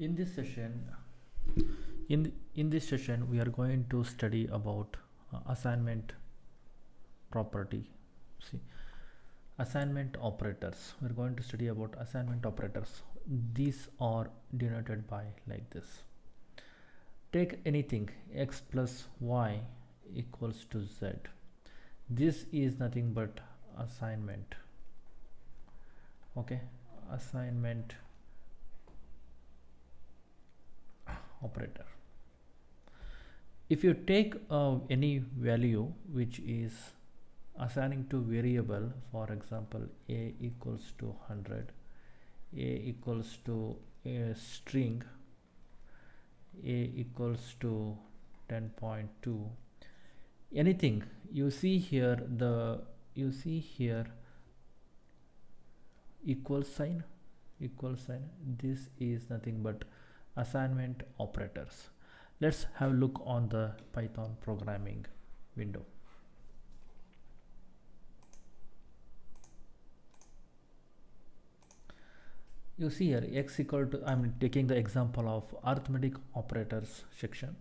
In this session, in this session, we are going to study about assignment property. See, assignment operators. We are going to study about assignment operators. These are denoted by like this. Take anything x plus y equals to z. This is nothing but assignment. Okay, assignment operator. If you take any value which is assigning to variable, for example a equals to 100, a equals to a string, a equals to 10.2, anything you see here, equal sign, this is nothing but assignment operators. Let's have a look on the Python programming window. You see here x equal to, I'm taking the example of arithmetic operators section.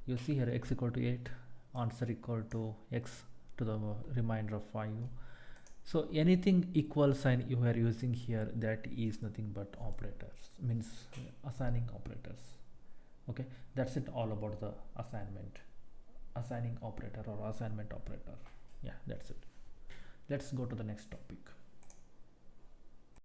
You see here x equal to 8, answer equal to x to the remainder of 5. So anything equal sign you are using here, that is nothing but operators, means assigning operators. Okay, that's it all about the assigning operator or assignment operator. Yeah, that's it. Let's go to the next topic.